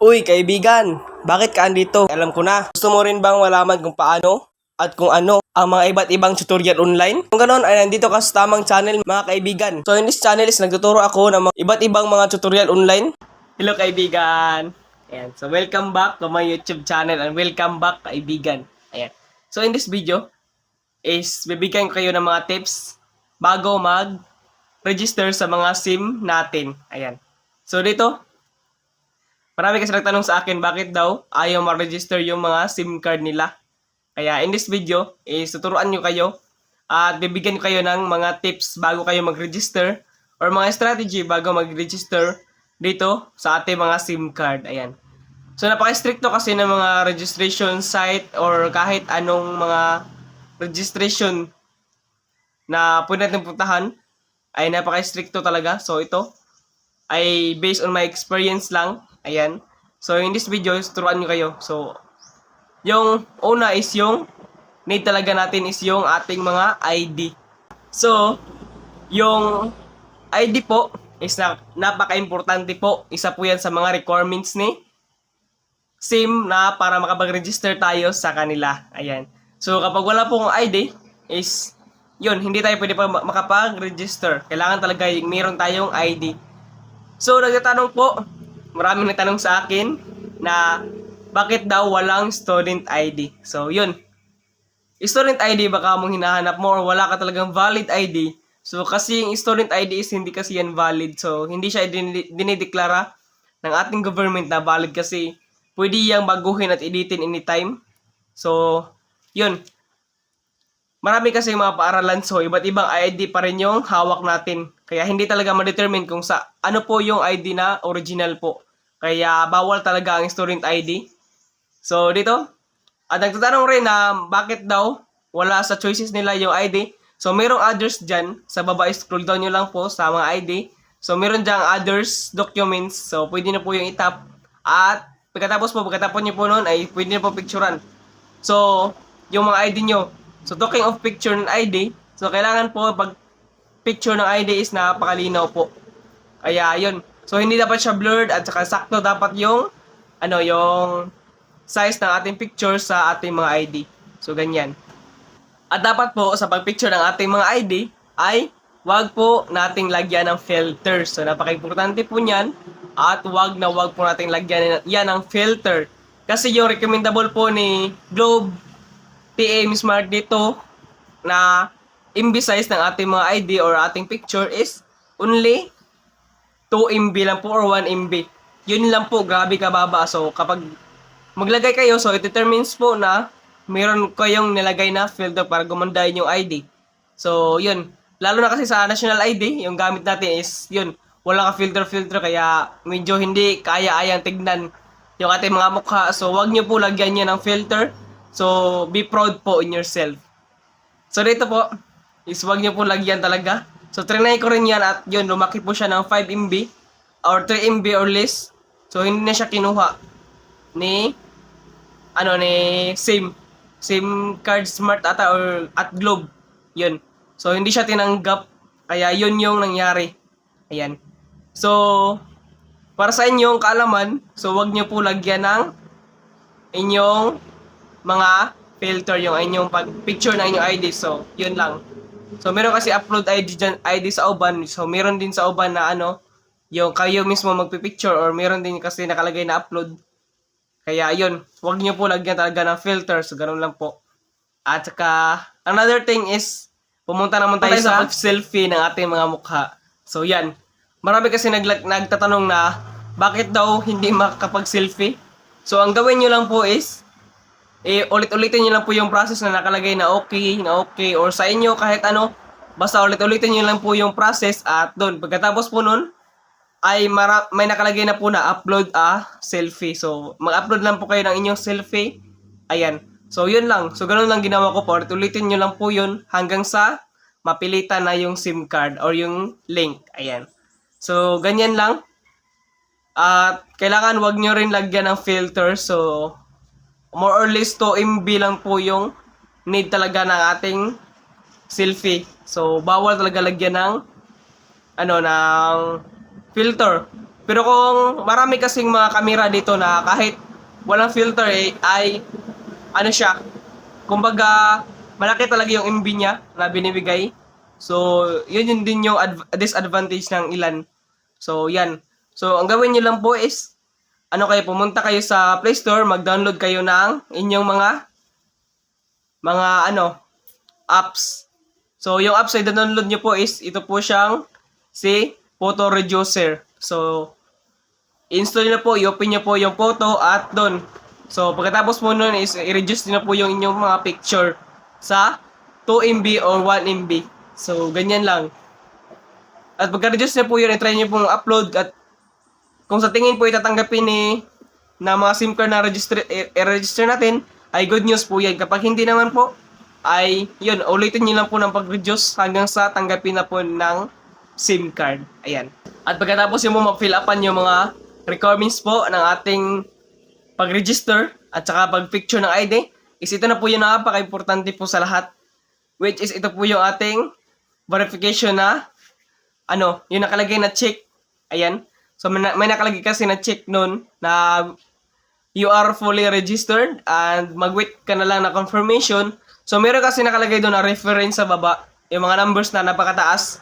Uy, kaibigan, bakit ka andito? Alam ko na. Gusto mo rin bang malaman kung paano at kung ano ang mga iba't ibang tutorial online? Kung ganoon ay nandito ka sa tamang channel, mga kaibigan. So in this channel is nagtuturo ako ng mga iba't ibang mga tutorial online. Hello kaibigan! Ayan. So welcome back to my YouTube channel and welcome back kaibigan. Ayan. So in this video is bibigyan ko kayo ng mga tips bago mag-register sa mga SIM natin. Ayan. So dito, marami kasi nagtanong sa akin bakit daw ayaw ma-register yung mga SIM card nila. Kaya in this video, is tuturuan nyo kayo at bibigyan ko kayo ng mga tips bago kayo mag-register or mga strategy bago mag-register dito sa ating mga SIM card. Ayan. So napaka-stricto kasi ng mga registration site or kahit anong mga registration na pwede natin puntahan ay napaka-stricto talaga. So ito ay based on my experience lang. Ayan. So, in this video, turuan nyo kayo. So, yung una is yung need talaga natin is yung ating mga ID. So, yung ID po is napaka-importante po. Isa po yan sa mga requirements ni SIM na para makapag-register tayo sa kanila. Ayan. So, kapag wala pong ID is yun, hindi tayo pwede pa makapag-register. Kailangan talaga meron tayong ID. So, nagtatanong po, maraming nagtanong sa akin na bakit daw walang student ID. So, yun. Student ID baka mong hinahanap mo or wala ka talagang valid ID. So, kasi yung student ID is hindi kasi yan valid. So, hindi siya dinideklara ng ating government na valid kasi pwede yang baguhin at editin anytime. So, yun. Marami kasi mga paaralan, so iba't ibang ID pa rin yung hawak natin. Kaya hindi talaga ma-determine kung sa ano po yung ID na original po. Kaya bawal talaga ang student ID. So dito, at nagtatanong rin na bakit daw wala sa choices nila yung ID. So merong others dyan, sa baba scroll down nyo lang po sa mga ID. So meron dyang others documents, so pwede na po yung itap. At pagkatapos nyo po nun ay pwede na po picturean. So yung mga ID nyo. So, talking of picture ng ID, so kailangan po pag picture ng ID is napakalinaw po. Kaya, yun. So, hindi dapat siya blurred at saka sakto dapat yung yung size ng ating picture sa ating mga ID. So, ganyan. At dapat po sa pag-picture ng ating mga ID ay wag po nating lagyan ng filter. So, napaka-importante po niyan at wag po nating lagyan yan ng filter. Kasi yung recommendable po ni Globe TM Smart dito na MB size ng ating mga ID or ating picture is only 2 MB lang po or 1 MB. Yun lang po, grabe kababa. So, kapag maglagay kayo, so it determines po na meron kayong nilagay na filter para gumandahin yung ID. So, yun. Lalo na kasi sa national ID, yung gamit natin is, yun, wala ka filter kaya medyo hindi kaya-ayang tignan yung ating mga mukha. So, wag nyo po lagyan nyo ng filter. So, be proud po in yourself. So, dito po, is wag nyo po lagyan talaga. So, trinay ko rin yan at yun, lumaki po siya ng 5 MB or 3 MB or less. So, hindi na siya kinuha ni SIM card smart ata or at Globe. Yun. So, hindi siya tinanggap. Kaya, yun yung nangyari. Ayan. So, para sa inyong kaalaman, so, wag nyo po lagyan ng inyong mga filter yung inyong picture ng inyong ID. So, yun lang. So, meron kasi upload ID sa uban. So, meron din sa uban na yung kayo mismo magpipicture or meron din kasi nakalagay na upload. Kaya, yun. Huwag nyo po lagyan talaga ng filter. So, ganun lang po. At saka, another thing is, pumunta naman tayo sa selfie ng ating mga mukha. So, yan. Marami kasi nagtatanong na, bakit daw hindi makakapag-selfie? So, ang gawin nyo lang po is, ulit-ulitin nyo lang po yung process na nakalagay na okay, or sa inyo kahit basta ulit-ulitin nyo lang po yung process at doon, pagkatapos po nun, ay may nakalagay na po na upload a selfie. So, mag-upload lang po kayo ng inyong selfie. Ayan. So, yun lang. So, ganun lang ginawa ko po. Ulit-ulitin nyo lang po yun hanggang sa mapilitan na yung SIM card or yung link. Ayan. So, ganyan lang. At kailangan wag nyo rin lagyan ng filter. So, more or less 2 MB lang po yung need talaga ng ating selfie. So, bawal talaga lagyan ng ng filter. Pero kung marami kasing mga kamera dito na kahit walang filter ay ano siya, kumbaga malaki talaga yung MB niya na binibigay. So, yun din yung disadvantage ng ilan. So, yan. So, ang gawin nyo lang po is, pumunta kayo sa Play Store, mag-download kayo ng inyong mga apps. So, yung apps na download nyo po is, ito po siyang si Photo Reducer. So, install nyo po, i-open nyo po yung photo at doon. So, pagkatapos po nun is, i-reduce nyo po yung inyong mga picture sa 2 MB or 1 MB. So, ganyan lang. At pagka-reduce nyo po yun, i-try nyo pong upload at kung sa tingin po itatanggapin na mga SIM card na i-register natin, ay good news po yan. Kapag hindi naman po, ay yun, ulitin nyo lang po ng pag-reduce hanggang sa tanggapin na po ng SIM card. Ayan. At pagkatapos yung mo mag-fill upan yung mga requirements po ng ating pag-register at saka pag-picture ng ID, is ito na po yung napaka-importante po sa lahat. Which is ito po yung ating verification na yung nakalagay na check. Ayan. So may nakalagay kasi na check nun na you are fully registered and mag-wait ka na lang na confirmation. So meron kasi nakalagay doon na reference sa baba, yung mga numbers na napakataas.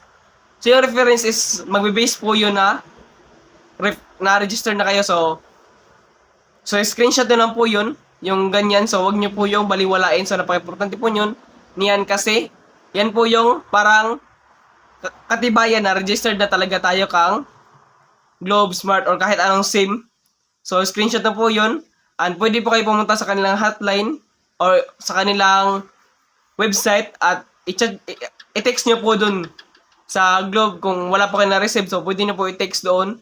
So yung reference is magbe-base po yun na register na kayo. So screenshot na lang po yun, yung ganyan. So wag nyo po yung baliwalain. So napaka-importante po yun. Niyan kasi yan po yung parang katibayan na registered na talaga tayo kang Globe, Smart, or kahit anong SIM. So screenshot na po yun. And pwede po kayo pumunta sa kanilang hotline or sa kanilang website at i-text nyo po dun sa Globe kung wala po kayo na-receive. So pwede nyo po i-text doon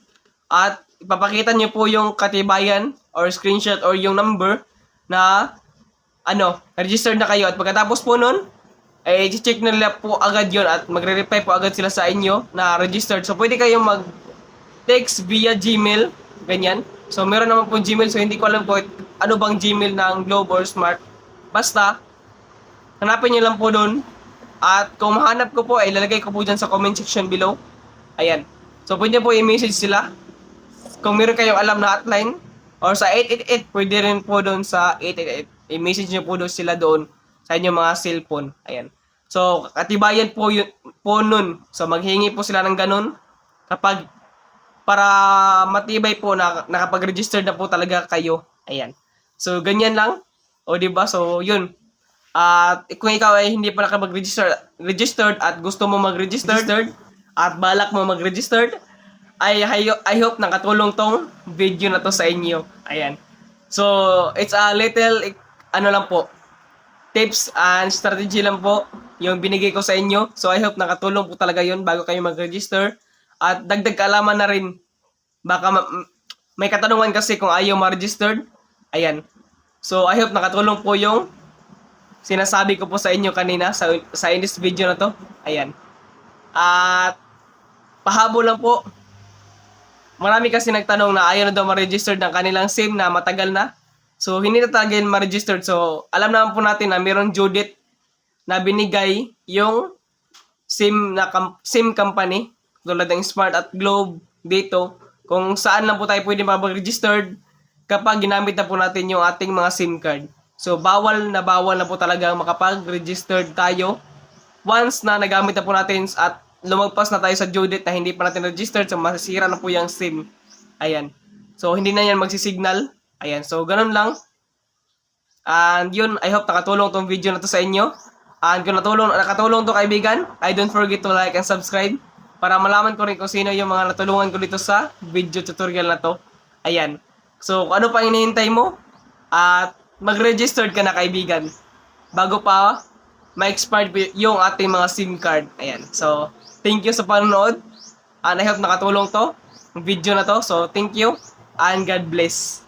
at ipapakita nyo po yung katibayan or screenshot or yung number na registered na kayo. At pagkatapos po nun, i-check nila po agad yon at magre-reply po agad sila sa inyo na registered. So pwede kayong mag-text via Gmail, ganyan. So meron naman po Gmail, so hindi ko alam po ano bang Gmail ng Globe or Smart. Basta, hanapin nyo lang po doon. At kung mahanap ko po, ay ilalagay ko po dyan sa comment section below. Ayan. So pwede po i-message sila. Kung meron kayong alam na hotline, or sa 888, pwede rin po doon sa 888. I-message nyo po doon sila doon sa inyong mga cellphone. Ayan. So, katibayan po yun po nun. So, maghingi po sila ng ganun kapag para matibay po na nakapag-register na po talaga kayo. Ayan. So, ganyan lang. O, diba? So, yun. At kung ikaw ay hindi pa registered at gusto mo mag-registered at balak mo mag-registered, I hope nakatulong tong video na to sa inyo. Ayan. So, it's a little, lang po, tips and strategy lang po yung binigay ko sa inyo. So, I hope nakatulong po talaga yun bago kayo mag-register. At dagdag kaalaman na rin. Baka may katanungan kasi kung ayaw ma-registered. Ayan. So, I hope nakatulong po yung sinasabi ko po sa inyo kanina sa in this video na to. Ayan. At pahabol lang po. Marami kasi nagtanong na ayaw na daw ma-registered ng kanilang SIM na matagal na. So, hindi na talaga yun ma-registered. So, alam naman po natin na mayroong due date na binigay yung SIM company tulad ng Smart at Globe dito kung saan lang po tayo pwede mag-registered kapag ginamit na po natin yung ating mga SIM card. So, bawal na po talaga makapag-registered tayo once na nagamit na po natin at lumagpas na tayo sa due date na hindi pa natin registered. So, masisira na po yung SIM. Ayan. So, hindi na yan magsisignal. Ayan. So, ganun lang. And yun, I hope nakatulong tong video na to sa inyo. And kung nakatulong to kaibigan, I don't forget to like and subscribe para malaman ko rin kung sino yung mga natulungan ko dito sa video tutorial na to. Ayan. So, kung ano pa hinihintay mo, at mag-registered ka na kaibigan bago pa ma-expired yung ating mga SIM card. Ayan. So, thank you sa panonood. And I hope nakatulong to, yung video na to. So, thank you and God bless.